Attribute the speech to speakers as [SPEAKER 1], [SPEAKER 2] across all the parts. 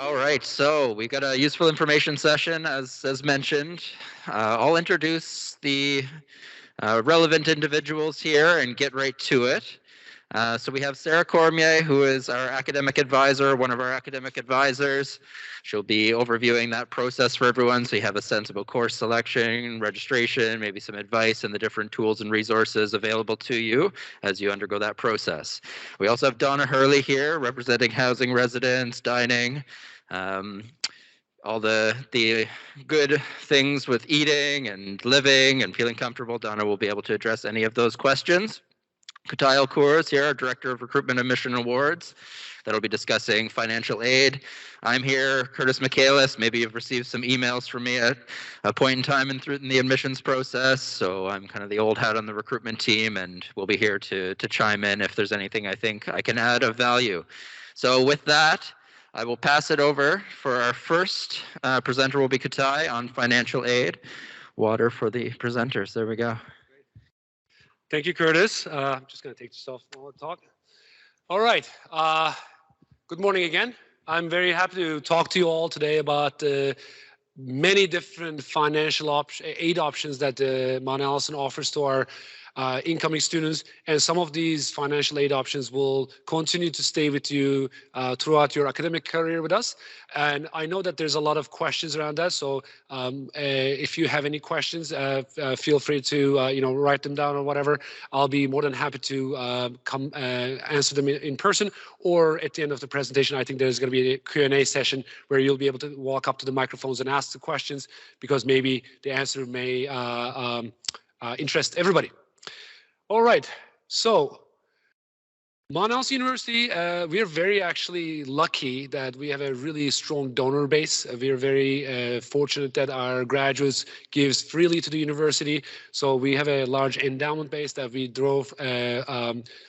[SPEAKER 1] All right, so we've got a useful information session, as mentioned. I'll introduce the relevant individuals here and get right to it. So we have Sarah Cormier, who is our academic advisor, one of our academic advisors. She'll be overviewing that process for everyone, so you have a sense about course selection, registration, maybe some advice and the different tools and resources available to you as you undergo that process. We also have Donna Hurley here, representing housing residents, dining, um, all the good things with eating and living and feeling comfortable. Donna will be able to address any of those questions. Kutayal Kaur is here, our Director of Recruitment and Mission Awards. That'll be discussing financial aid. I'm here, Curtis Michaelis. Maybe you've received some emails from me at a point in time in the admissions process. So I'm kind of the old hat on the recruitment team, and we'll be here to chime in if there's anything I think I can add of value. So with that, I will pass it over for our first presenter will be Kutai on financial aid. Water for the presenters. There we go.
[SPEAKER 2] Thank you, Curtis. I'm just going to take this off while I talk. All right. Good morning again. I'm very happy to talk to you all today about many different financial aid options that Mount Allison offers to our incoming students, and some of these financial aid options will continue to stay with you throughout your academic career with us. And I know that there's a lot of questions around that, so if you have any questions, feel free to write them down or whatever. I'll be more than happy to come answer them in person, or at the end of the presentation, I think there's going to be a Q&A session where you'll be able to walk up to the microphones and ask the questions, because maybe the answer may interest everybody. All right, so Mount Allison University, we are very actually lucky that we have a really strong donor base. We are very fortunate that our graduates give freely to the university. So we have a large endowment base that we drove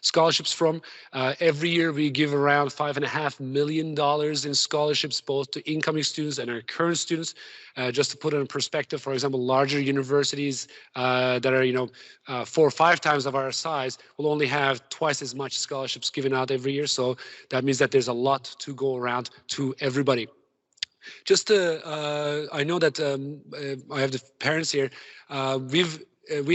[SPEAKER 2] scholarships from. Every year we give around $5.5 million in scholarships, both to incoming students and our current students. Just to put it in perspective, for example, larger universities that are 4 or 5 times of our size will only have twice as much scholarships given out every year. So that means that there's a lot to go around to everybody. Just I know that I have the parents here. We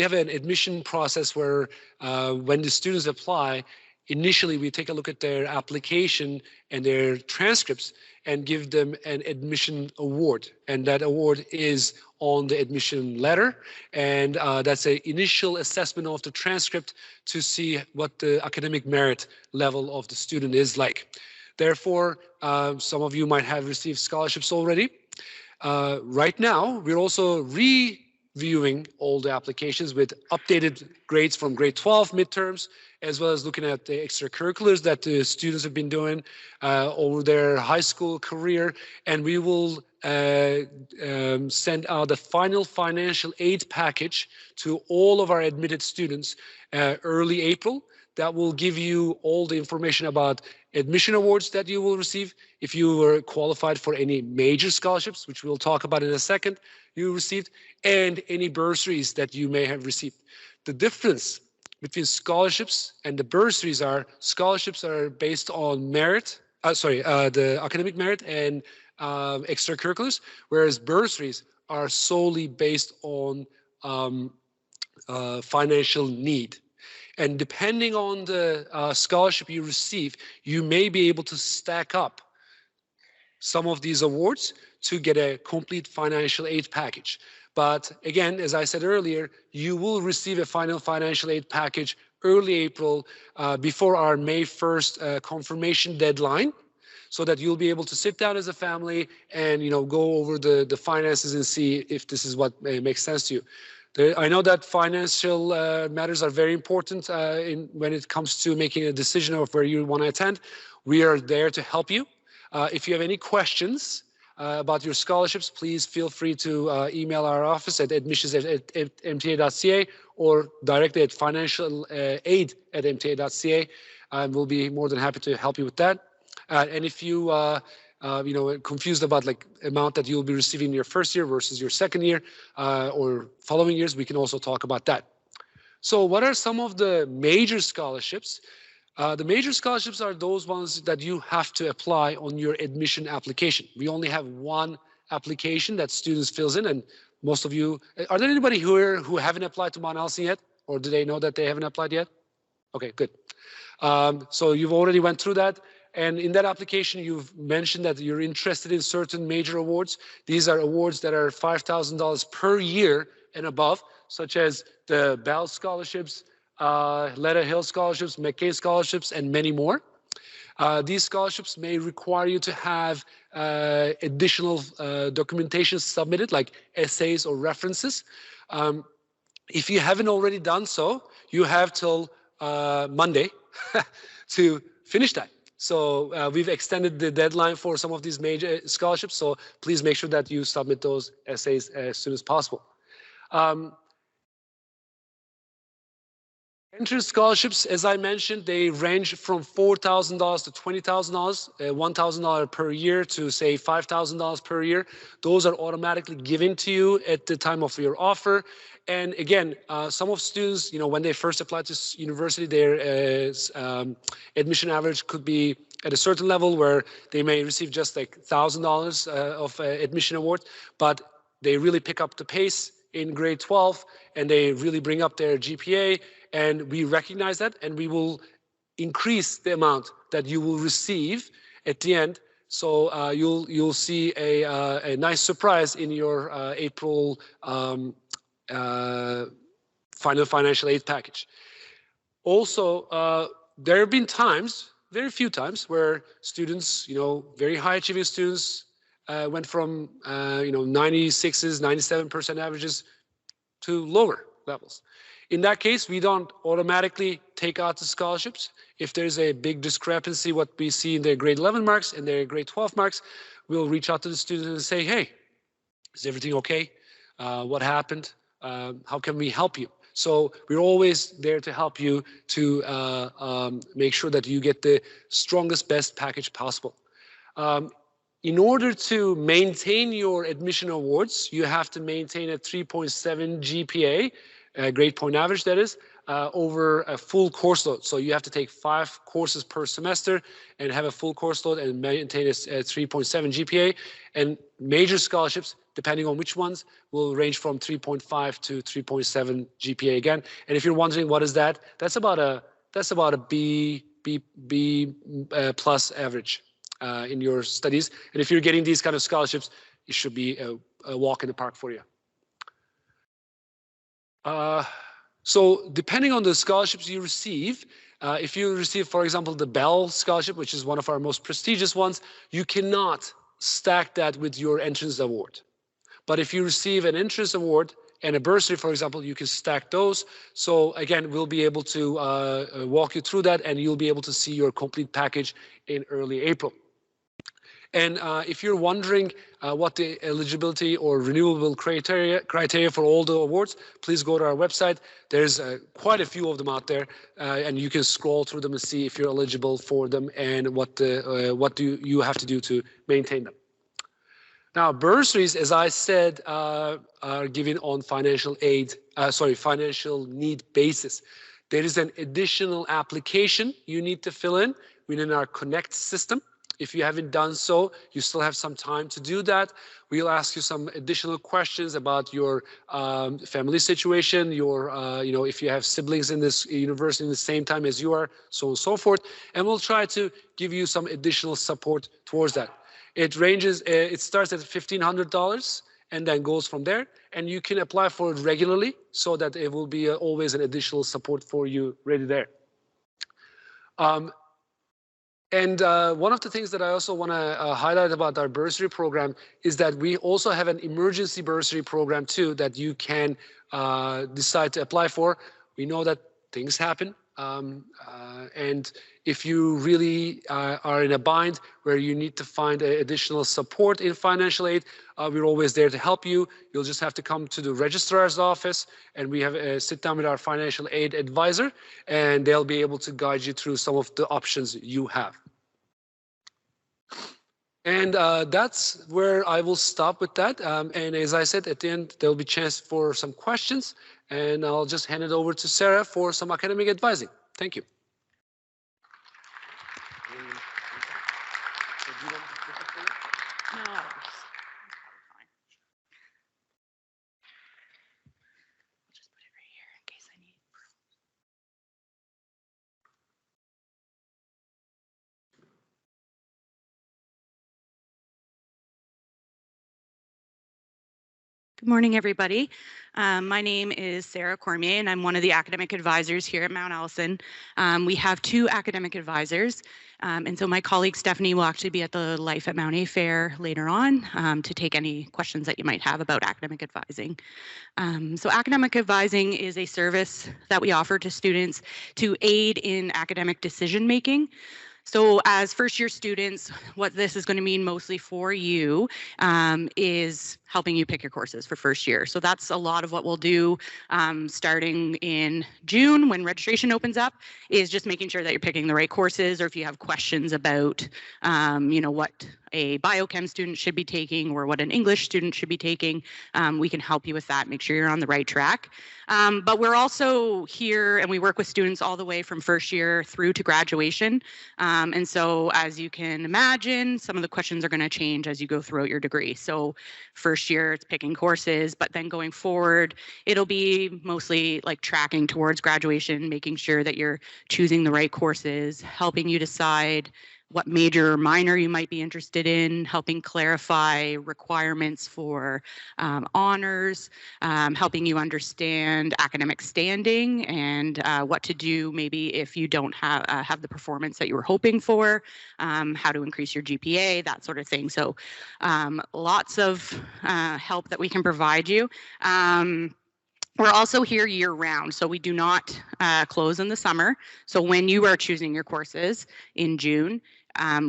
[SPEAKER 2] have an admission process where when the students apply, initially we take a look at their application and their transcripts and give them an admission award. And that award is on the admission letter. And that's an initial assessment of the transcript to see what the academic merit level of the student is like. Therefore, some of you might have received scholarships already. Right now, we're also reviewing all the applications with updated grades from grade 12 midterms, as well as looking at the extracurriculars that the students have been doing over their high school career. And we will send out the final financial aid package to all of our admitted students early April. That will give you all the information about admission awards that you will receive if you were qualified for any major scholarships, which we'll talk about in a second, you received, and any bursaries that you may have received. The difference between scholarships and the bursaries are scholarships are based on merit, the academic merit and extracurriculars, whereas bursaries are solely based on financial need. And depending on the scholarship you receive, you may be able to stack up some of these awards to get a complete financial aid package. But again, as I said earlier, you will receive a final financial aid package early April before our May 1st confirmation deadline, so that you'll be able to sit down as a family and go over the finances and see if this is what makes sense to you. I know that financial matters are very important when it comes to making a decision of where you want to attend. We are there to help you. If you have any questions about your scholarships, please feel free to email our office at admissions@mta.ca or directly at financialaid@mta.ca. We'll be more than happy to help you with that. And if you confused about amount that you'll be receiving in your first year versus your second year or following years, we can also talk about that. So what are some of the major scholarships? The major scholarships are those ones that you have to apply on your admission application. We only have one application that students fills in, and most of you, are there anybody here who haven't applied to Mount Allison yet? Or do they know that they haven't applied yet? Okay, good. So you've already went through that. And in that application, you've mentioned that you're interested in certain major awards. These are awards that are $5,000 per year and above, such as the Bell Scholarships, Letta Hill Scholarships, McKay Scholarships, and many more. These scholarships may require you to have additional documentation submitted, like essays or references. If you haven't already done so, you have till Monday to finish that. So we've extended the deadline for some of these major scholarships, so please make sure that you submit those essays as soon as possible. Entrance scholarships, as I mentioned, they range from $4,000 to $20,000, $1,000 per year to say $5,000 per year. Those are automatically given to you at the time of your offer. And again, some of students, when they first apply to university, their admission average could be at a certain level where they may receive just like $1,000 of admission award, but they really pick up the pace in grade 12 and they really bring up their GPA. And we recognize that, and we will increase the amount that you will receive at the end. So you'll see a nice surprise in your April final financial aid package. Also, there have been times, very few times, where students, very high achieving students, went from 96s, 97% averages to lower levels. In that case, we don't automatically take out the scholarships. If there's a big discrepancy, what we see in their grade 11 marks and their grade 12 marks, we'll reach out to the student and say, hey, is everything okay? What happened? How can we help you? So we're always there to help you to make sure that you get the strongest, best package possible. In order to maintain your admission awards, you have to maintain a 3.7 GPA, grade point average that is, over a full course load. So you have to take 5 courses per semester and have a full course load and maintain a 3.7 GPA. And major scholarships, depending on which ones, will range from 3.5 to 3.7 GPA again. And if you're wondering what is that, that's about a B plus average in your studies. And if you're getting these kind of scholarships, it should be a walk in the park for you. So depending on the scholarships you receive, if you receive, for example, the Bell Scholarship, which is one of our most prestigious ones, you cannot stack that with your entrance award. But if you receive an entrance award and a bursary, for example, you can stack those. So again, we'll be able to walk you through that, and you'll be able to see your complete package in early April. And if you're wondering what the eligibility or renewable criteria for all the awards, please go to our website. There's quite a few of them out there, and you can scroll through them and see if you're eligible for them and what do you have to do to maintain them. Now, bursaries, as I said, are given on financial need basis. There is an additional application you need to fill in within our Connect system. If you haven't done so, you still have some time to do that. We'll ask you some additional questions about your family situation, your, if you have siblings in this university in the same time as you are, so on and so forth. And we'll try to give you some additional support towards that. It ranges, it starts at $1,500 and then goes from there. And you can apply for it regularly so that it will be always an additional support for you ready there. And one of the things that I also want to highlight about our bursary program is that we also have an emergency bursary program too that you can decide to apply for. We know that things happen. And if you really are in a bind where you need to find additional support in financial aid, we're always there to help you. You'll just have to come to the registrar's office, and we have sit down with our financial aid advisor, and they'll be able to guide you through some of the options you have. And that's where I will stop with that. And as I said, at the end, there'll be a chance for some questions. And I'll just hand it over to Sarah for some academic advising. Thank you.
[SPEAKER 3] Good morning, everybody. My name is Sarah Cormier, and I'm one of the academic advisors here at Mount Allison. We have 2 academic advisors, and so my colleague Stephanie will actually be at the Life at Mount A Fair later on to take any questions that you might have about academic advising. So academic advising is a service that we offer to students to aid in academic decision making. So as first year students, what this is going to mean mostly for you is helping you pick your courses for first year. So that's a lot of what we'll do starting in June when registration opens up, is just making sure that you're picking the right courses, or if you have questions about, what a biochem student should be taking or what an English student should be taking, we can help you with that, make sure you're on the right track. But we're also here and we work with students all the way from first year through to graduation. And so as you can imagine, some of the questions are going to change as you go throughout your degree. So first year it's picking courses, but then going forward, it'll be mostly like tracking towards graduation, making sure that you're choosing the right courses, helping you decide what major or minor you might be interested in, helping clarify requirements for honors, helping you understand academic standing and what to do maybe if you don't have the performance that you were hoping for, how to increase your GPA, that sort of thing. So lots of help that we can provide you. We're also here year round, so we do not close in the summer. So when you are choosing your courses in June,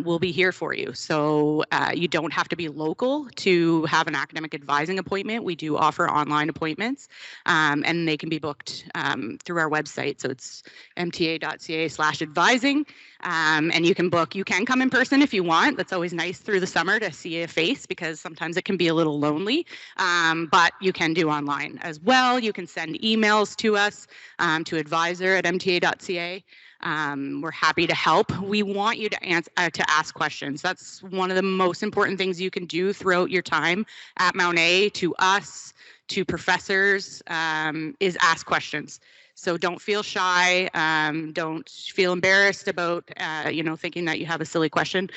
[SPEAKER 3] we'll be here for you. So you don't have to be local to have an academic advising appointment. We do offer online appointments, and they can be booked through our website. So it's mta.ca/advising, and you can book. You can come in person if you want. That's always nice through the summer to see a face, because sometimes it can be a little lonely, but you can do online as well. You can send emails to us, to advisor@mta.ca. We're happy to help. We want you to ask questions. That's one of the most important things you can do throughout your time at Mount A, to us, to professors, is ask questions. So don't feel shy. Don't feel embarrassed about, thinking that you have a silly question.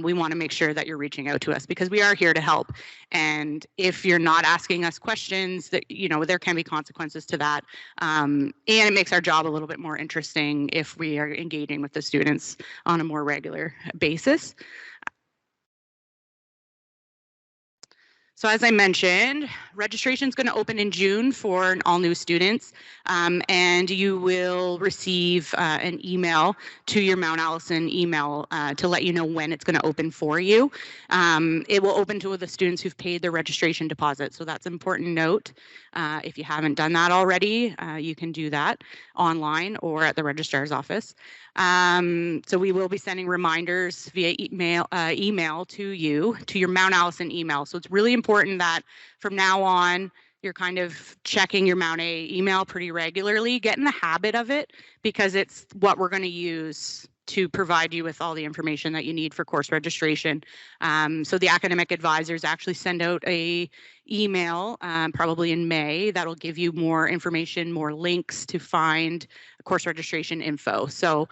[SPEAKER 3] We want to make sure that you're reaching out to us, because we are here to help. And if you're not asking us questions, that there can be consequences to that. And it makes our job a little bit more interesting if we are engaging with the students on a more regular basis. So as I mentioned, registration is going to open in June for all new students, and you will receive an email to your Mount Allison email to let you know when it's going to open for you. It will open to the students who've paid their registration deposit, so that's an important note. If you haven't done that already, you can do that online or at the registrar's office. So we will be sending reminders via email to you, to your Mount Allison email. So it's really important that from now on, you're kind of checking your Mount A email pretty regularly. Get in the habit of it, because it's what we're going to use to provide you with all the information that you need for course registration. So the academic advisors actually send out a email probably in May that'll give you more information, more links to find course registration info. So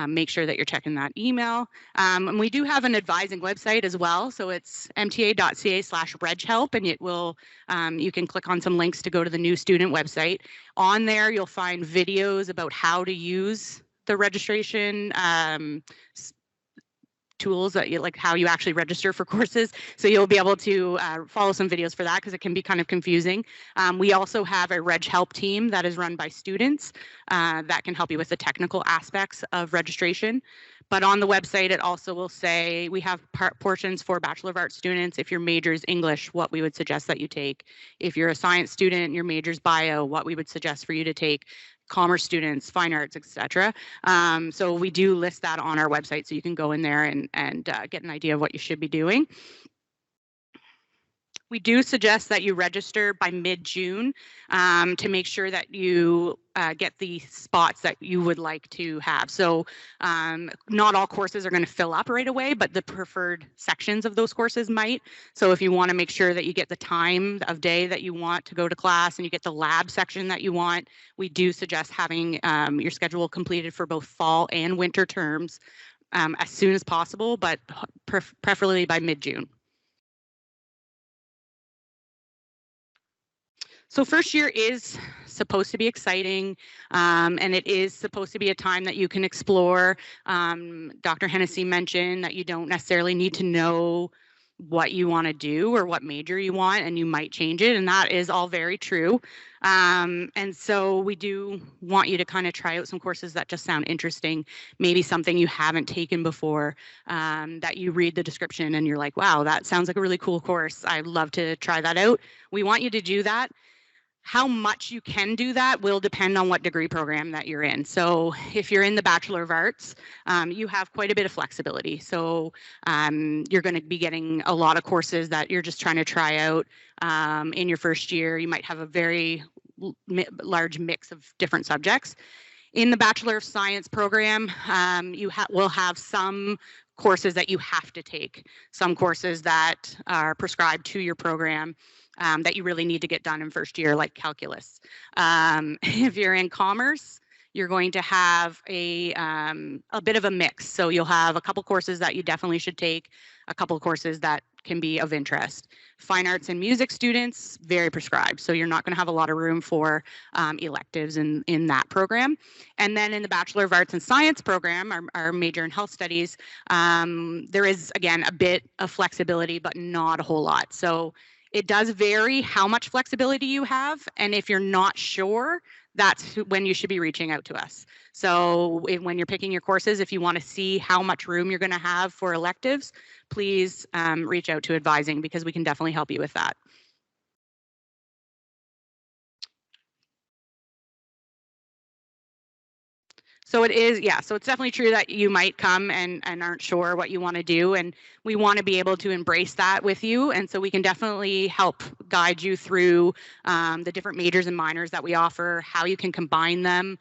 [SPEAKER 3] make sure that you're checking that email. And we do have an advising website as well. So it's mta.ca/reghelp, and it will, you can click on some links to go to the new student website. On there, you'll find videos about how to use the registration tools, that like how you actually register for courses. So you'll be able to follow some videos for that, because it can be kind of confusing. We also have a Reg Help team that is run by students that can help you with the technical aspects of registration. But on the website, it also will say we have portions for Bachelor of Arts students. If your major is English, what we would suggest that you take. If you're a science student, your major's bio, what we would suggest for you to take. Commerce students, fine arts, etc. So we do list that on our website, so you can go in there and get an idea of what you should be doing. We do suggest that you register by mid-June to make sure that you get the spots that you would like to have. So not all courses are going to fill up right away, but the preferred sections of those courses might. So if you want to make sure that you get the time of day that you want to go to class and you get the lab section that you want, we do suggest having your schedule completed for both fall and winter terms as soon as possible, but preferably by mid-June. So first year is supposed to be exciting, and it is supposed to be a time that you can explore. Dr. Hennessy mentioned that you don't necessarily need to know what you want to do or what major you want, and you might change it, and that is all very true. And so we do want you to kind of try out some courses that just sound interesting, maybe something you haven't taken before, that you read the description and you're like, wow, that sounds like a really cool course. I'd love to try that out. We want you to do that. How much you can do that will depend on what degree program that you're in. So if you're in the Bachelor of Arts, you have quite a bit of flexibility. So you're going to be getting a lot of courses that you're just trying to try out in your first year. You might have a very large mix of different subjects. In the Bachelor of Science program, you will have some courses that you have to take, some courses that are prescribed to your program that you really need to get done in first year, like calculus. If you're in commerce, you're going to have a bit of a mix. So you'll have a couple courses that you definitely should take, a couple courses that can be of interest. Fine arts and music students, very prescribed. So you're not going to have a lot of room for electives in that program. And then in the Bachelor of Arts and Science program, our major in health studies, there is, again, a bit of flexibility, but not a whole lot. So it does vary how much flexibility you have. And if you're not sure, that's when you should be reaching out to us. So when you're picking your courses, if you want to see how much room you're going to have for electives, please reach out to advising, because we can definitely help you with that. So it is, yeah, so it's definitely true that you might come and aren't sure what you want to do, and we want to be able to embrace that with you, and so we can definitely help guide you through the different majors and minors that we offer, how you can combine them.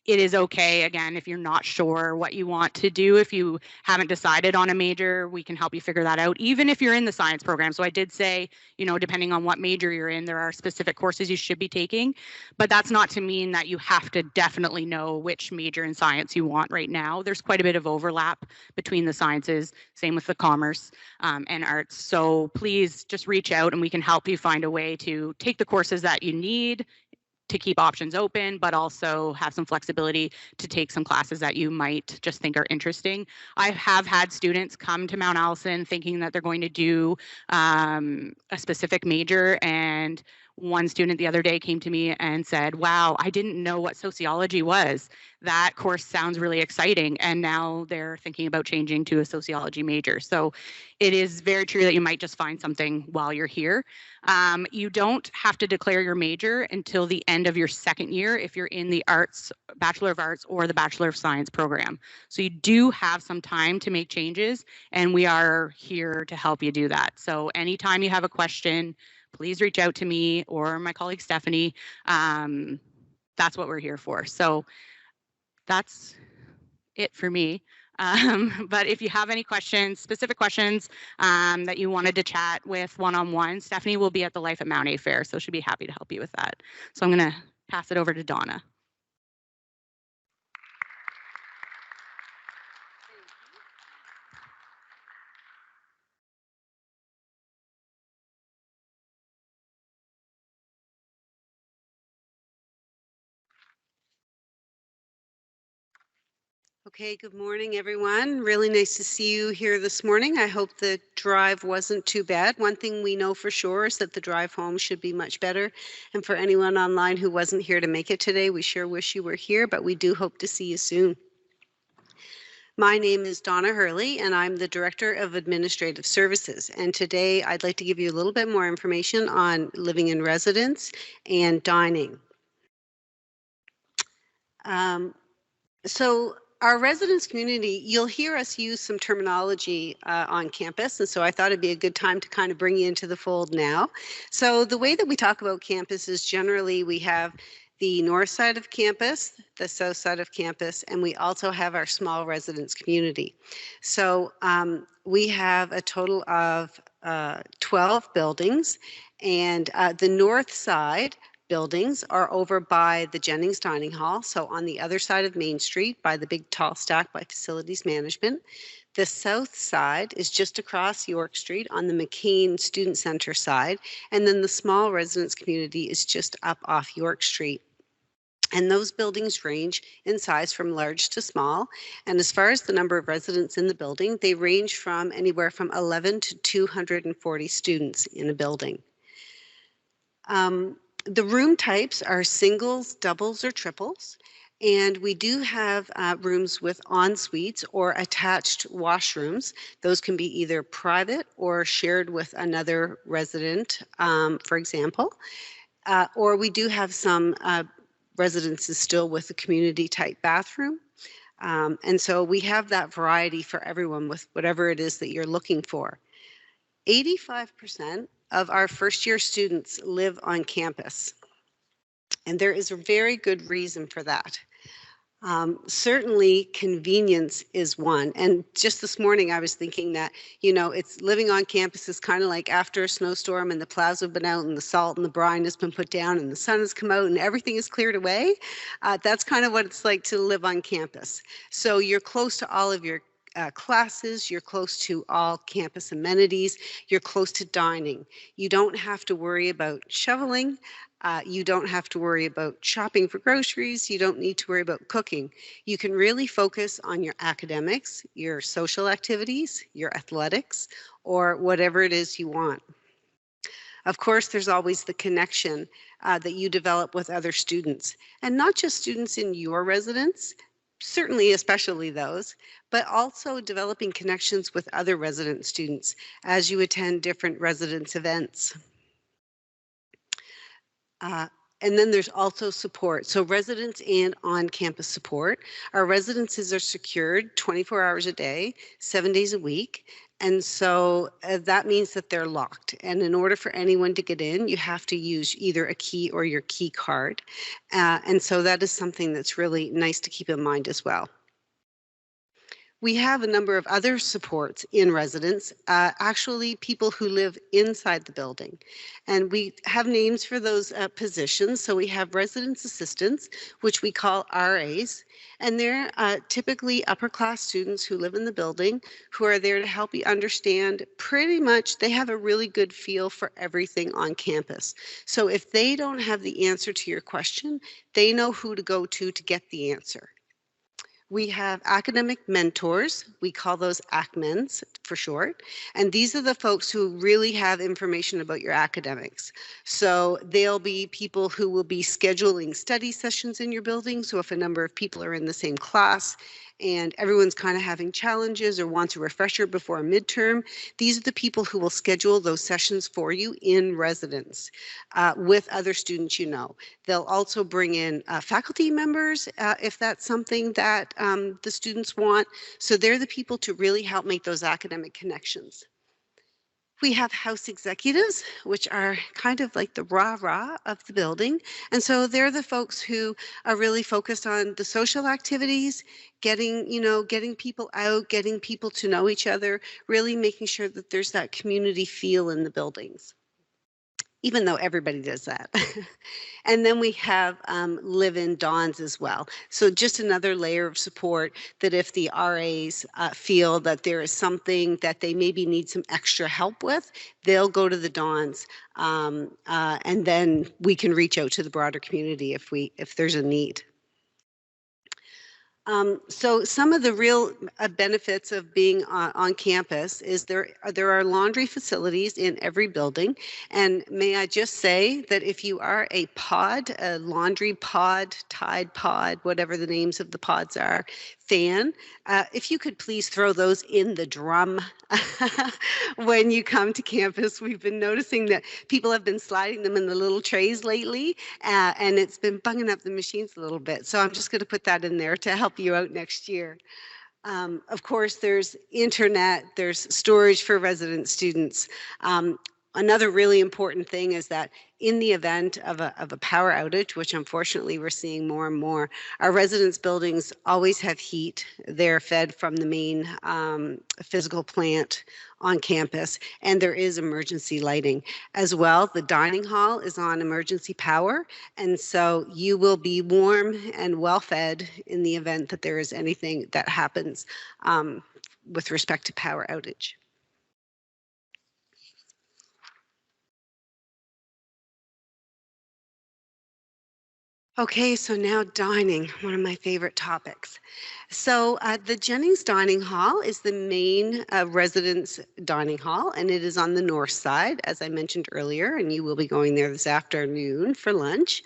[SPEAKER 3] It is okay, again, if you're not sure what you want to do, if you haven't decided on a major, we can help you figure that out, even if you're in the science program. So I did say, you know, depending on what major you're in, there are specific courses you should be taking, but that's not to mean that you have to definitely know which major in science you want right now. There's quite a bit of overlap between the sciences, same with the commerce and arts. So please just reach out and we can help you find a way to take the courses that you need to keep options open, but also have some flexibility to take some classes that you might just think are interesting. I have had students come to Mount Allison thinking that they're going to do a specific major, and one student the other day came to me and said, wow, I didn't know what sociology was. That course sounds really exciting. And now they're thinking about changing to a sociology major. So it is very true that you might just find something while you're here. You don't have to declare your major until the end of your second year if you're in the arts, Bachelor of Arts or the Bachelor of Science program. So you do have some time to make changes, and we are here to help you do that. So anytime you have a question, please reach out to me or my colleague Stephanie. That's what we're here for. So that's it for me. But if you have any questions, specific questions that you wanted to chat with one-on-one, Stephanie will be at the Life at Mount A Fair, so she'll be happy to help you with that. So I'm going to pass it over to Donna.
[SPEAKER 4] Okay, good morning, everyone. Really nice to see you here this morning. I hope the drive wasn't too bad. One thing we know for sure is that the drive home should be much better. And for anyone online who wasn't here to make it today, we sure wish you were here, but we do hope to see you soon. My name is Donna Hurley, and I'm the Director of Administrative Services. And today I'd like to give you a little bit more information on living in residence and dining. So our residence community, you'll hear us use some terminology on campus, and so I thought it'd be a good time to kind of bring you into the fold now. So the way that we talk about campus is generally we have the north side of campus, the south side of campus, and we also have our small residence community. So we have a total of 12 buildings, and the north side buildings are over by the Jennings Dining Hall, so on the other side of Main Street by the big tall stack by Facilities Management. The south side is just across York Street on the McCain Student Center side, and then the small residence community is just up off York Street. And those buildings range in size from large to small. And as far as the number of residents in the building, they range from anywhere from 11 to 240 students in a building. The room types are singles, doubles, or triples. And we do have rooms with en suites or attached washrooms. Those can be either private or shared with another resident, for example. Or we do have some residences still with a community type bathroom. And so we have that variety for everyone with whatever it is that you're looking for. 85% of our first year students live on campus. And there is a very good reason for that. Certainly convenience is one. And just this morning I was thinking that, you know, it's living on campus is kind of like after a snowstorm and the plows have been out and the salt and the brine has been put down and the sun has come out and everything is cleared away. That's kind of what it's like to live on campus. So you're close to all of your classes, you're close to all campus amenities, you're close to dining. You don't have to worry about shoveling. You don't have to worry about shopping for groceries. You don't need to worry about cooking. You can really focus on your academics, your social activities, your athletics, or whatever it is you want. Of course, there's always the connection that you develop with other students, and not just students in your residence, certainly especially those, but also developing connections with other resident students as you attend different residence events. And then there's also support. So residents and on-campus support. Our residences are secured 24 hours a day, 7 days a week. And so that means that they're locked. And in order for anyone to get in, you have to use either a key or your key card. And so that is something that's really nice to keep in mind as well. We have a number of other supports in residence, actually people who live inside the building. And we have names for those positions. So we have residence assistants, which we call RAs. And they're typically upper class students who live in the building who are there to help you understand pretty much, they have a really good feel for everything on campus. So if they don't have the answer to your question, they know who to go to get the answer. We have academic mentors. We call those ACMENs for short. And these are the folks who really have information about your academics. So they'll be people who will be scheduling study sessions in your building. So if a number of people are in the same class and everyone's kind of having challenges or wants a refresher before a midterm, these are the people who will schedule those sessions for you in residence with other students you know. They'll also bring in faculty members if that's something that the students want. So they're the people to really help make those academic connections. We have house executives, which are kind of like the rah-rah of the building. And so they're the folks who are really focused on the social activities, getting people out, getting people to know each other, really making sure that there's that community feel in the buildings, even though everybody does that. And then we have live-in dons as well. So just another layer of support that if the RAs feel that there is something that they maybe need some extra help with, they'll go to the dons. And then we can reach out to the broader community if there's a need. So some of the real benefits of being on campus is there are laundry facilities in every building. And may I just say that if you are a laundry pod, Tide pod, whatever the names of the pods are, fan, if you could please throw those in the drum when you come to campus. We've been noticing that people have been sliding them in the little trays lately, and it's been bunging up the machines a little bit. So I'm just going to put that in there to help you out next year. Of course, there's internet, there's storage for resident students. Another really important thing is that in the event of a power outage, which unfortunately we're seeing more and more, our residence buildings always have heat. They're fed from the main physical plant on campus, and there is emergency lighting. As well, the dining hall is on emergency power, and so you will be warm and well fed in the event that there is anything that happens with respect to power outage. Okay, so now dining, one of my favorite topics. So the Jennings Dining Hall is the main residence dining hall, and it is on the north side, as I mentioned earlier, and you will be going there this afternoon for lunch.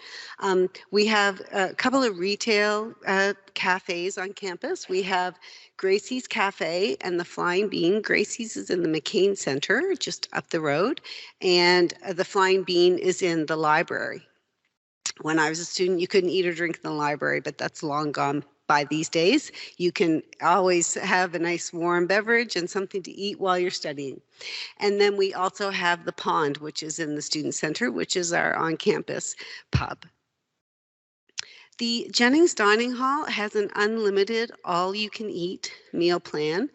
[SPEAKER 4] We have a couple of retail cafes on campus. We have Gracie's Cafe and the Flying Bean. Gracie's is in the McCain Center, just up the road, and the Flying Bean is in the library. When I was a student, you couldn't eat or drink in the library, but that's long gone by these days. You can always have a nice warm beverage and something to eat while you're studying. And then we also have the Pond, which is in the Student Center, which is our on-campus pub. The Jennings Dining Hall has an unlimited all-you-can-eat meal plan.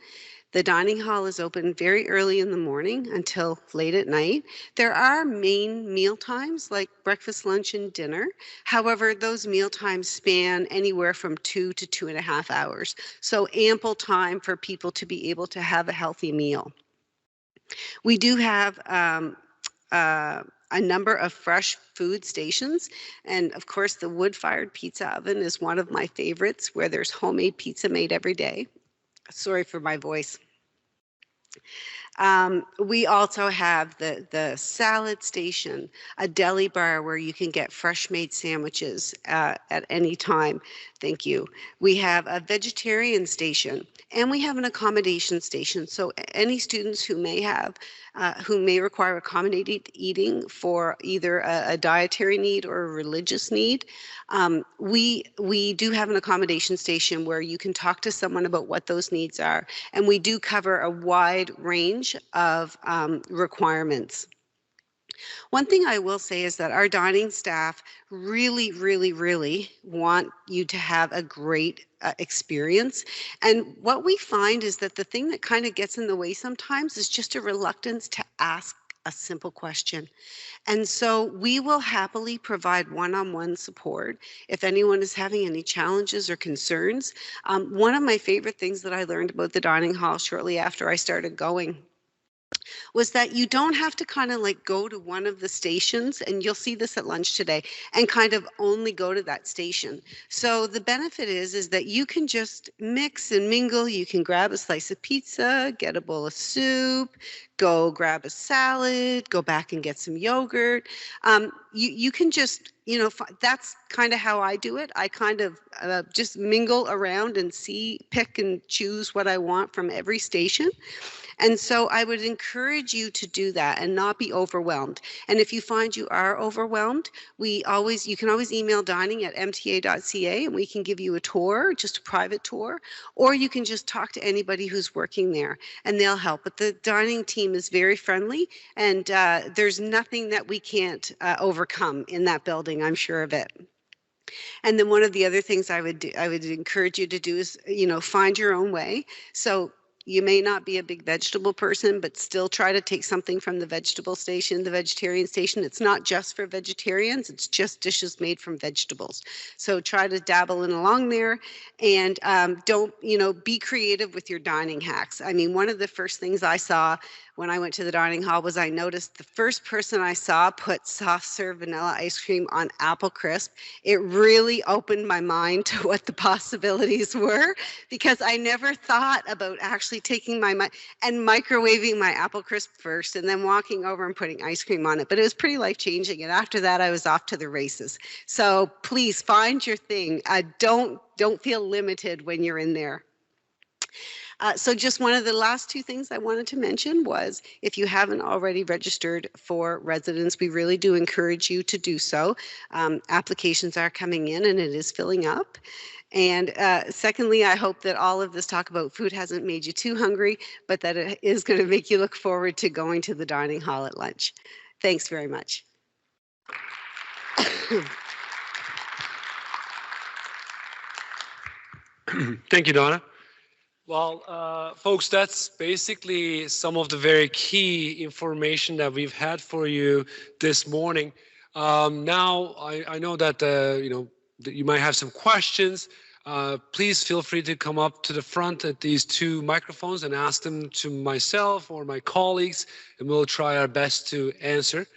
[SPEAKER 4] The dining hall is open very early in the morning until late at night. There are main meal times like breakfast, lunch, and dinner. However, those meal times span anywhere from 2 to 2.5 hours. So ample time for people to be able to have a healthy meal. We do have a number of fresh food stations. And of course, the wood-fired pizza oven is one of my favorites, where there's homemade pizza made every day. Sorry for my voice. We also have the salad station, a deli bar where you can get fresh made sandwiches at any time. Thank you. We have a vegetarian station, and we have an accommodation station. So any students who may require accommodated eating for either a dietary need or a religious need, we do have an accommodation station where you can talk to someone about what those needs are. And we do cover a wide range of requirements. One thing I will say is that our dining staff really, really, really want you to have a great experience. And what we find is that the thing that kind of gets in the way sometimes is just a reluctance to ask a simple question. And so we will happily provide one-on-one support if anyone is having any challenges or concerns. One of my favorite things that I learned about the dining hall shortly after I started going was that you don't have to kind of like go to one of the stations, and you'll see this at lunch today, and kind of only go to that station. So the benefit is that you can just mix and mingle. You can grab a slice of pizza, get a bowl of soup, go grab a salad, go back and get some yogurt. You can just, that's kind of how I do it. I kind of just mingle around and pick and choose what I want from every station. And so I would encourage you to do that and not be overwhelmed. And if you find you are overwhelmed, you can always email dining@mta.ca, and we can give you a tour, just a private tour, or you can just talk to anybody who's working there and they'll help. But the dining team is very friendly, and there's nothing that we can't overcome in that building, I'm sure of it. And then one of the other things I would encourage you to do is, find your own way. So you may not be a big vegetable person, but still try to take something from the vegetable station, the vegetarian station. It's not just for vegetarians, it's just dishes made from vegetables. So try to dabble in along there, and don't, be creative with your dining hacks. I mean, one of the first things I saw when I went to the dining hall was I noticed the first person I saw put soft serve vanilla ice cream on apple crisp. It really opened my mind to what the possibilities were, because I never thought about actually taking and microwaving my apple crisp first and then walking over and putting ice cream on it. But it was pretty life-changing, and after that I was off to the races. So please find your thing. Don't feel limited when you're in there. So just one of the last two things I wanted to mention was if you haven't already registered for residence, we really do encourage you to do so. Applications are coming in and it is filling up. And secondly, I hope that all of this talk about food hasn't made you too hungry, but that it is going to make you look forward to going to the dining hall at lunch. Thanks very much.
[SPEAKER 2] Thank you, Donna. Well, folks, that's basically some of the very key information that we've had for you this morning. Now, I know that that you might have some questions. Please feel free to come up to the front at these two microphones and ask them to myself or my colleagues, and we'll try our best to answer.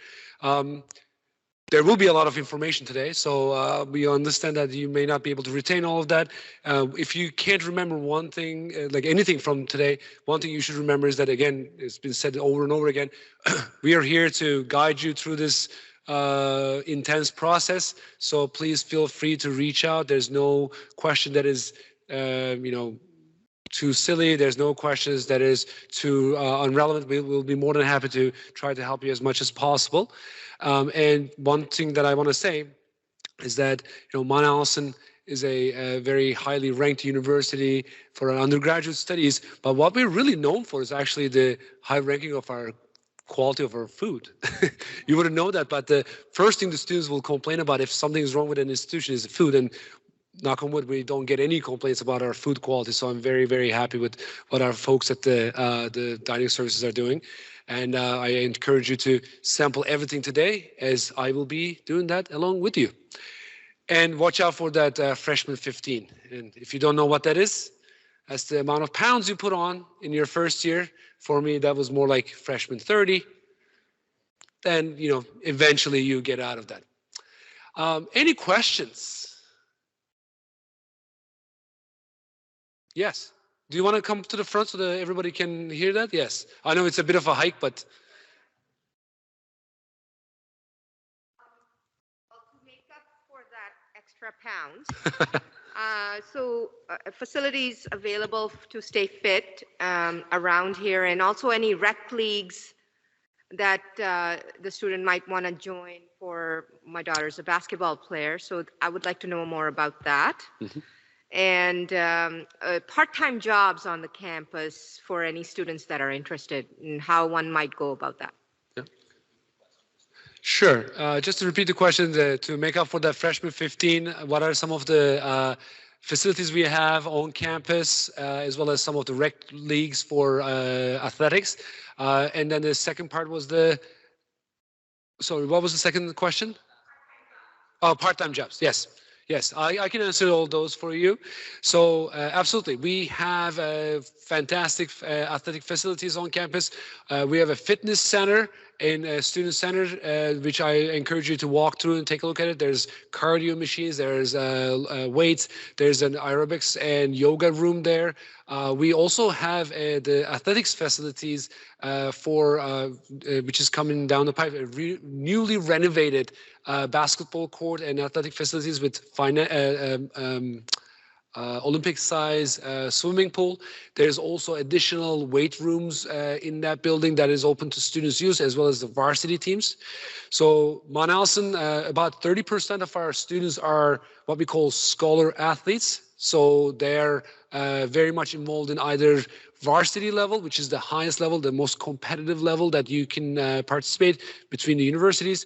[SPEAKER 2] There will be a lot of information today, so we understand that you may not be able to retain all of that. If you can't remember one thing, like anything from today, one thing you should remember is that, again, it's been said over and over again, we are here to guide you through this intense process. So please feel free to reach out. There's no question that is, too silly. There's no questions that is too irrelevant. We will be more than happy to try to help you as much as possible. And one thing that I want to say is that Mount Allison is a very highly ranked university for our undergraduate studies. But what we're really known for is actually the high ranking of our quality of our food. You wouldn't know that, but the first thing the students will complain about if something is wrong with an institution is the food. And knock on wood, we don't get any complaints about our food quality. So I'm very, very happy with what our folks at the dining services are doing. And I encourage you to sample everything today, as I will be doing that along with you. And watch out for that freshman 15. And if you don't know what that is, that's the amount of pounds you put on in your first year. For me, that was more like freshman 30. Then, eventually you get out of that. Any questions? Yes. Do you want to come to the front so that everybody can hear that? Yes. I know it's a bit of a hike, but.
[SPEAKER 5] Well, to make up for that extra pounds, facilities available to stay fit around here, and also any rec leagues that the student might want to join. For my daughter's a basketball player, so I would like to know more about that. Mm-hmm. And part-time jobs on the campus for any students that are interested, and how one might go about that.
[SPEAKER 2] Yeah. Sure. Just to repeat the question, to make up for that freshman 15, what are some of the facilities we have on campus, as well as some of the rec leagues for athletics? And then the second part was sorry, what was the second question? Oh, part-time jobs, yes. Yes, I can answer all those for you. So absolutely, we have fantastic athletic facilities on campus. We have a fitness center and a student center, which I encourage you to walk through and take a look at it. There's cardio machines, there's weights, there's an aerobics and yoga room there. We also have the athletics facilities which is coming down the pipe, a newly renovated basketball court and athletic facilities with Olympic size swimming pool. There's also additional weight rooms in that building that is open to students' use, as well as the varsity teams. So Mount Allison, about 30% of our students are what we call scholar athletes. So they're very much involved in either varsity level, which is the highest level, the most competitive level that you can participate between the universities,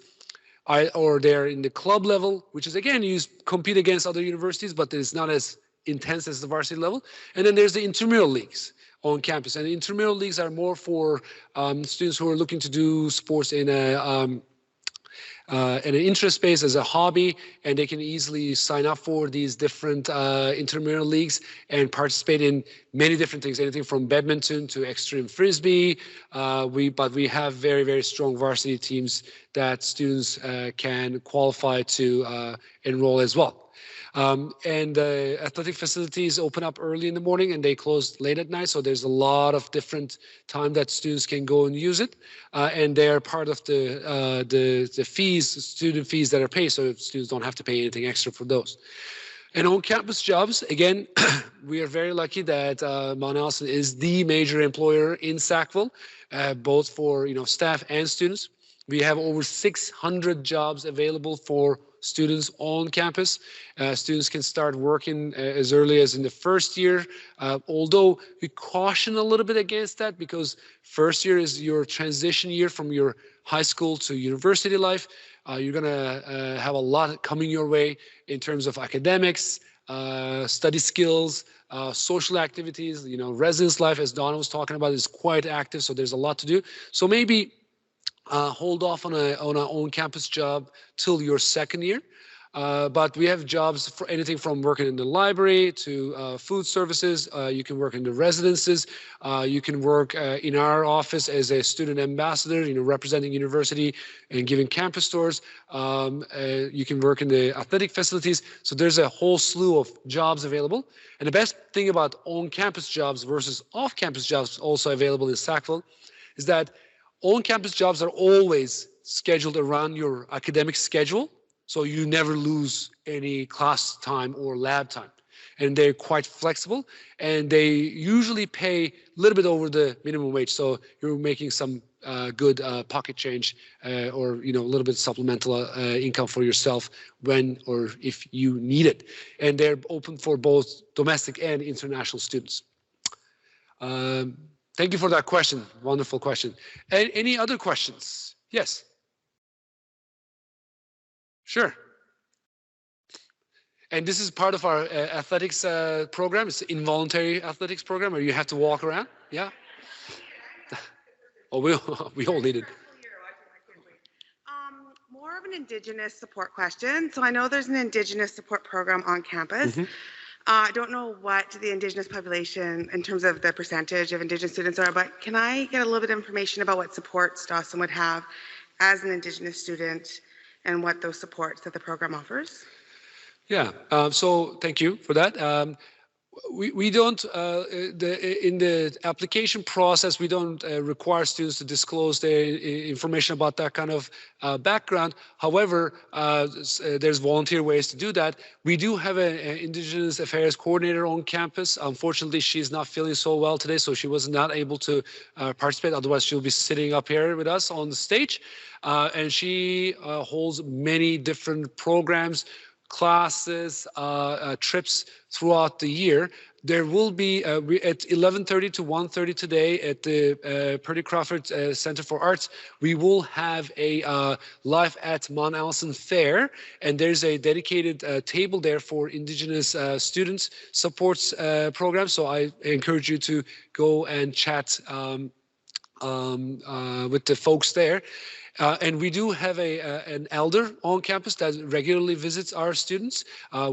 [SPEAKER 2] or they're in the club level, which is, again, you compete against other universities, but it's not as intense as the varsity level. And then there's the intramural leagues on campus. And the intramural leagues are more for students who are looking to do sports in an interest space as a hobby, and they can easily sign up for these different intramural leagues and participate in many different things, anything from badminton to extreme frisbee. But we have very, very strong varsity teams that students can qualify to enroll as well. And athletic facilities open up early in the morning and they close late at night. So there's a lot of different time that students can go and use it. And they're part of the fees, student fees that are paid. So students don't have to pay anything extra for those. And on-campus jobs, again, we are very lucky that Mount Allison is the major employer in Sackville, both for staff and students. We have over 600 jobs available for students on campus. Students can start working as early as in the first year, although we caution a little bit against that because first year is your transition year from your high school to university life. You're going to have a lot coming your way in terms of academics, study skills, social activities. Residence life, as Donna was talking about, is quite active, so there's a lot to do. So maybe hold off on an on-campus job till your second year. But we have jobs for anything from working in the library to food services. You can work in the residences. You can work in our office as a student ambassador, representing university and giving campus tours. You can work in the athletic facilities. So there's a whole slew of jobs available. And the best thing about on-campus jobs versus off-campus jobs also available in Sackville is that on-campus jobs are always scheduled around your academic schedule. So you never lose any class time or lab time. And they're quite flexible, and they usually pay a little bit over the minimum wage. So you're making some good pocket change or a little bit supplemental income for yourself when or if you need it. And they're open for both domestic and international students. Thank you for that question. Wonderful question. Any other questions? Yes. Sure. And this is part of our athletics program. It's an involuntary athletics program where you have to walk around. Yeah. Oh, we all need it.
[SPEAKER 6] More of an Indigenous support question. So I know there's an Indigenous support program on campus. I don't know what the Indigenous population, in terms of the percentage of Indigenous students are, but can I get a little bit of information about what supports Dawson would have as an Indigenous student and what those supports that the program offers? Yeah, so thank you for that. We don't, in the application process, we don't require students to disclose their information about that kind of background. However, there's volunteer ways to do that. We do have an Indigenous Affairs coordinator on campus. Unfortunately, she's not feeling so well today, so she was not able to participate. Otherwise, she'll be sitting up here with us on the stage. And she holds many different programs, classes, trips throughout the year. There will be at 11:30 to 1:30 today at the Purdy Crawford Center for Arts. We will have a Life at Mount Allison fair, and there's a dedicated table there for Indigenous students supports program. So I encourage you to go and chat with the folks there. And we do have an elder on campus that regularly visits our students.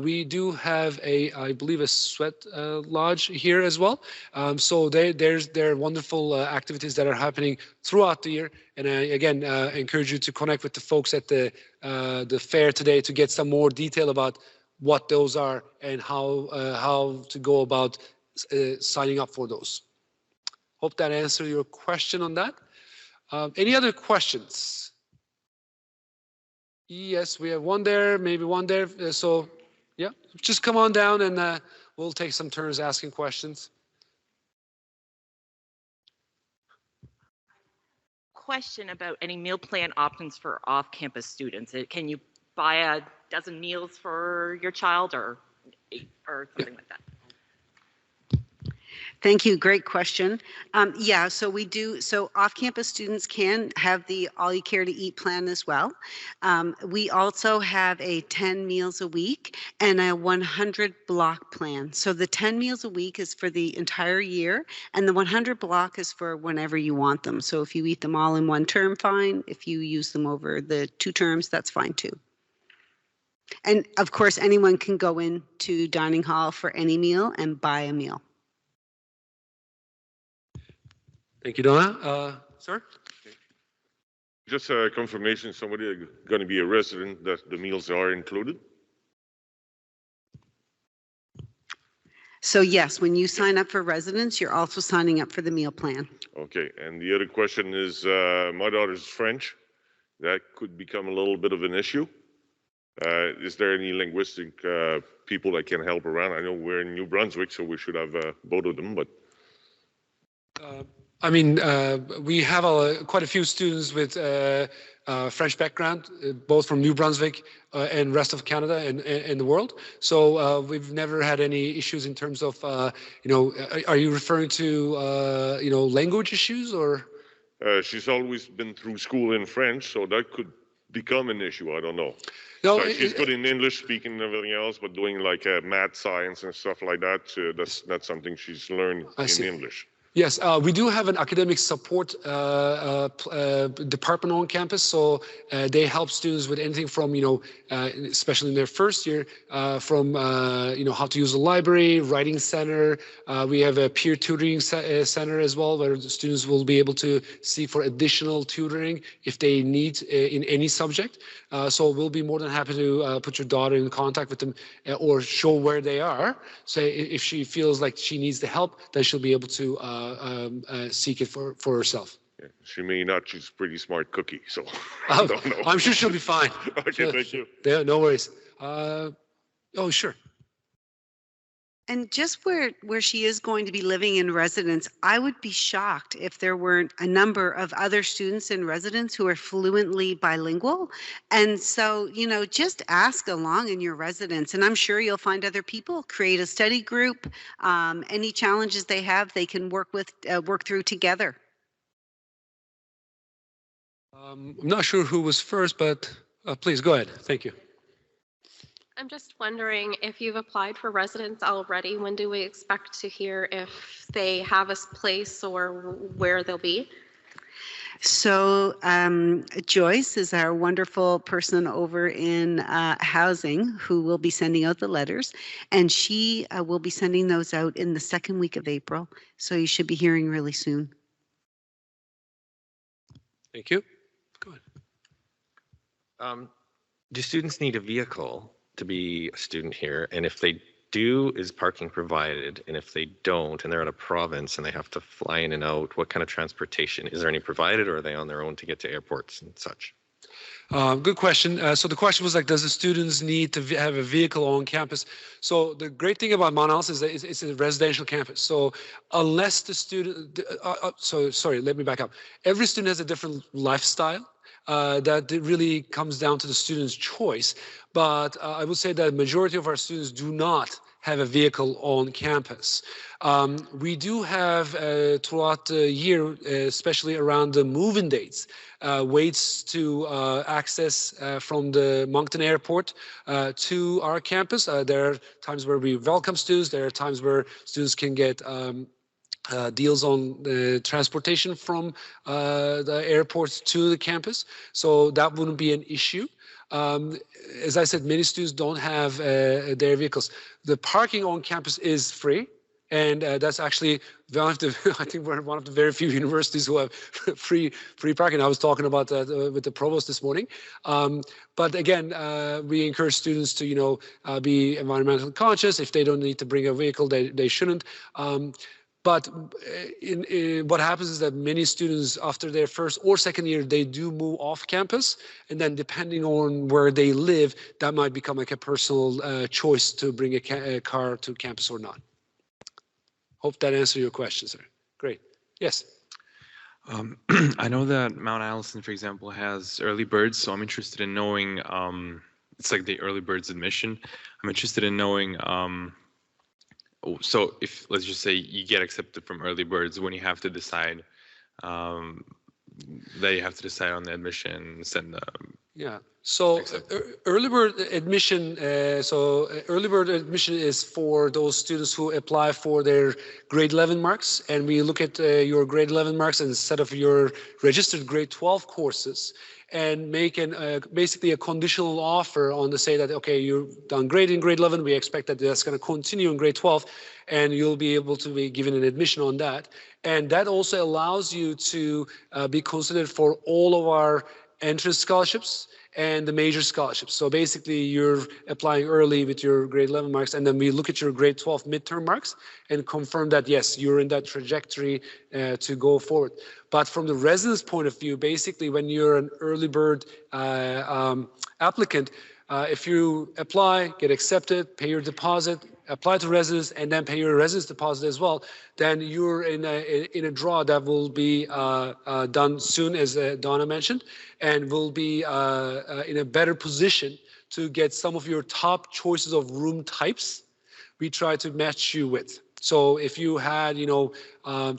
[SPEAKER 6] We do have I believe, a sweat lodge here as well. So there are wonderful activities that are happening throughout the year. And I, again, encourage you to connect with the folks at the fair today to get some more detail about what those are and how to go about signing up for those. Hope that answered your question on that. Any other questions? Yes, we have one there, maybe one there. So, yeah, just come on down and we'll take some turns asking questions.
[SPEAKER 7] Question about any meal plan options for off-campus students. Can you buy a dozen meals for your child or something like that?
[SPEAKER 4] Thank you. Great question. Yeah, so we do. So off-campus students can have the All You Care to Eat plan as well. We also have a 10 meals a week and a 100 block plan. So the 10 meals a week is for the entire year, and the 100 block is for whenever you want them. So if you eat them all in one term, fine. If you use them over the 2 terms, that's fine too. And of course, anyone can go into dining hall for any meal and buy a meal.
[SPEAKER 2] Thank you, Donna. Sir?
[SPEAKER 8] Just a confirmation, somebody going to be a resident, that the meals are included?
[SPEAKER 4] So yes, when you sign up for residence, you're also signing up for the meal plan.
[SPEAKER 8] Okay, and the other question is, my daughter's French. That could become a little bit of an issue. Is there any linguistic people that can help around? I know we're in New Brunswick, so we should have both of them, but
[SPEAKER 2] I mean, we have quite a few students with French background, both from New Brunswick and rest of Canada and the world. So we've never had any issues in terms of, are you referring to, language issues or?
[SPEAKER 8] she's always been through school in French, so that could become an issue. I don't know.
[SPEAKER 2] No,
[SPEAKER 8] So she's good in English, speaking and everything else, but doing like math, science, and stuff like that, that's something she's learned in English.
[SPEAKER 2] Yes, we do have an academic support department on campus. So they help students with anything from, especially in their first year, from, how to use the library, writing center. We have a peer tutoring center as well, where the students will be able to seek for additional tutoring if they need in any subject. So we'll be more than happy to put your daughter in contact with them or show where they are. So if she feels like she needs the help, then she'll be able to seek it for herself.
[SPEAKER 8] Yeah, she may not. She's a pretty smart cookie, so I don't know.
[SPEAKER 2] I'm sure she'll be fine.
[SPEAKER 8] Okay, thank you.
[SPEAKER 2] Yeah, no worries. Sure.
[SPEAKER 4] And just where she is going to be living in residence, I would be shocked if there weren't a number of other students in residence who are fluently bilingual. And so, just ask along in your residence, and I'm sure you'll find other people. Create a study group. Any challenges they have, they can work through together.
[SPEAKER 2] I'm not sure who was first, but please go ahead. Thank you.
[SPEAKER 9] I'm just wondering if you've applied for residence already. When do we expect to hear if they have a place or where they'll be?
[SPEAKER 4] So Joyce is our wonderful person over in housing who will be sending out the letters, and she will be sending those out in the second week of April. So you should be hearing really soon.
[SPEAKER 2] Thank you. Go ahead.
[SPEAKER 10] Do students need a vehicle to be a student here? And if they do, is parking provided? And if they don't, and they're in a province and they have to fly in and out, what kind of transportation? Is there any provided, or are they on their own to get to airports and such?
[SPEAKER 2] Good question. So the question was like, does the students need to have a vehicle on campus? So the great thing about Mount Allison is that it's a residential campus. So unless the student, sorry, let me back up. Every student has a different lifestyle. That really comes down to the student's choice. But I would say that the majority of our students do not have a vehicle on campus. We do have throughout the year, especially around the move-in dates, ways to access from the Moncton Airport to our campus. There are times where we welcome students. There are times where students can get deals on the transportation from the airports to the campus. So that wouldn't be an issue. As I said, many students don't have their vehicles. The parking on campus is free. And that's actually one of the, I think we're one of the very few universities who have free parking. I was talking about that with the provost this morning. But again, we encourage students to, be environmentally conscious. If they don't need to bring a vehicle, they shouldn't. But what happens is that many students, after their first or second year, they do move off campus. And then depending on where they live, that might become like a personal choice to bring a car to campus or not. Hope that answered your question, sir. Great. Yes.
[SPEAKER 11] I know that Mount Allison, for example, has early birds, so I'm interested in knowing, it's like the early birds admission. I'm interested in knowing, so if, let's just say you get accepted from early birds, when you have to decide, that you have to decide on the admission, send the...
[SPEAKER 2] Yeah, so early bird admission, early bird admission is for those students who apply for their grade 11 marks, and we look at your grade 11 marks instead of your registered grade 12 courses, and make basically a conditional offer on the say that, okay, you've done great in grade 11, we expect that that's going to continue in grade 12, and you'll be able to be given an admission on that. And that also allows you to be considered for all of our entrance scholarships and the major scholarships. So basically you're applying early with your grade 11 marks, and then we look at your grade 12 midterm marks and confirm that, yes, you're in that trajectory to go forward. But from the residence point of view, basically when you're an early bird applicant, If you apply, get accepted, pay your deposit, apply to residence, and then pay your residence deposit as well, then you're in a draw that will be done soon, as Donna mentioned, and will be in a better position to get some of your top choices of room types we try to match you with. So if you had,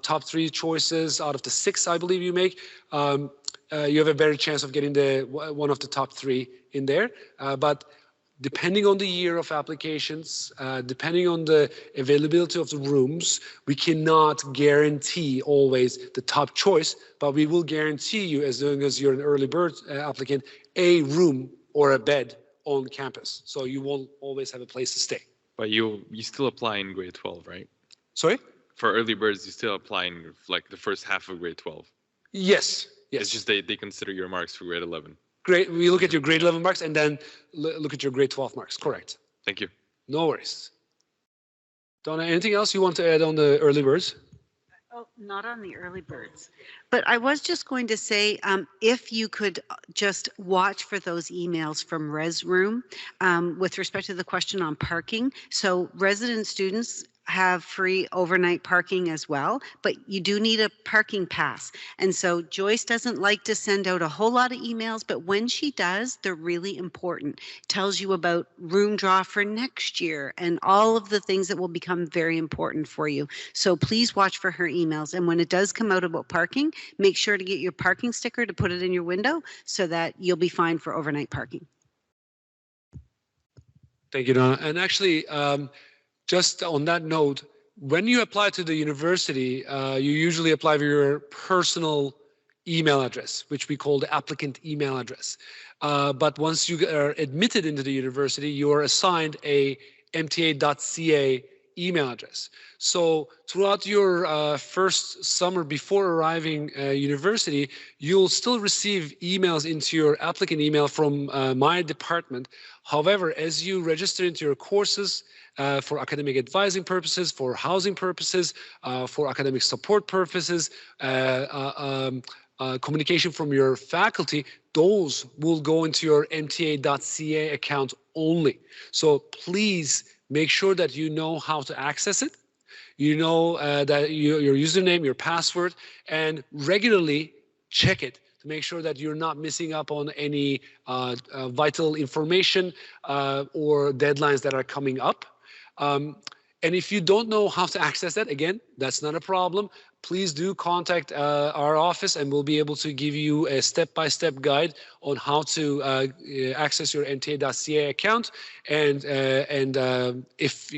[SPEAKER 2] top 3 choices out of the 6, I believe you make, you have a better chance of getting one of the top 3 in there. But depending on the year of applications, depending on the availability of the rooms, we cannot guarantee always the top choice, but we will guarantee you, as long as you're an early bird applicant, a room or a bed on campus. So you won't always have a place to stay.
[SPEAKER 11] But you still apply in grade 12, right?
[SPEAKER 2] Sorry?
[SPEAKER 11] For early birds, you still apply in like the first half of grade 12.
[SPEAKER 2] Yes. Yes.
[SPEAKER 11] It's just they consider your marks for grade 11.
[SPEAKER 2] Great. We look at your grade 11 marks and then look at your grade 12 marks. Correct.
[SPEAKER 11] Thank you.
[SPEAKER 2] No worries. Donna, anything else you want to add on the early birds?
[SPEAKER 4] Oh, not on the early birds. But I was just going to say, if you could just watch for those emails from Res Room with respect to the question on parking. So resident students have free overnight parking as well, but you do need a parking pass. And so Joyce doesn't like to send out a whole lot of emails, but when she does, they're really important. Tells you about room draw for next year and all of the things that will become very important for you. So please watch for her emails. And when it does come out about parking, make sure to get your parking sticker to put it in your window so that you'll be fine for overnight parking.
[SPEAKER 2] Thank you, Donna. And actually, just on that note, when you apply to the university, you usually apply for your personal email address, which we call the applicant email address. But once you are admitted into the university, you are assigned a mta.ca email address. So throughout your first summer before arriving university, you'll still receive emails into your applicant email from my department. However, as you register into your courses, for academic advising purposes, for housing purposes, for academic support purposes, communication from your faculty, those will go into your mta.ca account only. So please make sure that you know how to access it. You know that your username, your password, and regularly check it to make sure that you're not missing up on any vital information or deadlines that are coming up. And if you don't know how to access that, again, that's not a problem. Please do contact our office and we'll be able to give you a step-by-step guide on how to access your mta.ca account. And if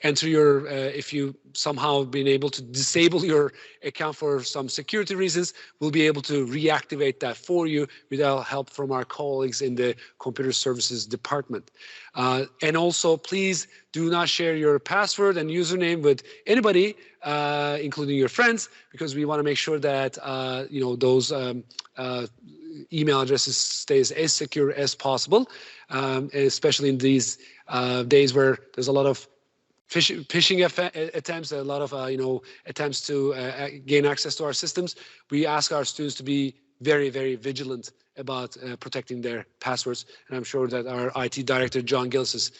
[SPEAKER 2] enter your if you somehow been able to disable your account for some security reasons, we'll be able to reactivate that for you without help from our colleagues in the computer services department. And also, please do not share your password and username with anybody, including your friends, because we want to make sure that those email addresses stays as secure as possible, especially in these days where there's a lot of phishing attempts, a lot of attempts to gain access to our systems. We ask our students to be very, very vigilant about protecting their passwords, and I'm sure that our IT director John Gillis is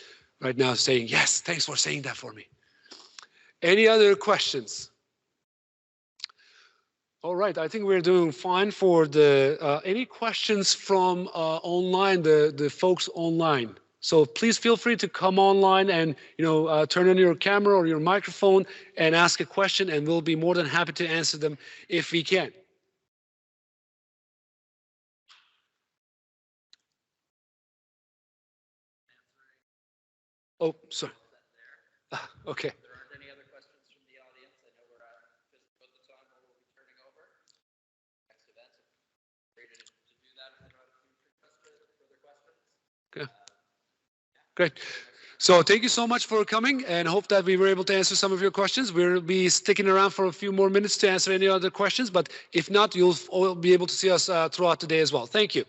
[SPEAKER 2] right now saying, yes, thanks for saying that for me. Any other questions? All right, I think we're doing fine for the, any questions from online, the folks online? So please feel free to come online and turn on your camera or your microphone and ask a question, and we'll be more than happy to answer them if we can. Oh, sorry. Okay. Okay. Great. So thank you so much for coming, and hope that we were able to answer some of your questions. We'll be sticking around for a few more minutes to answer any other questions, but if not, you'll all be able to see us throughout the day as well. Thank you.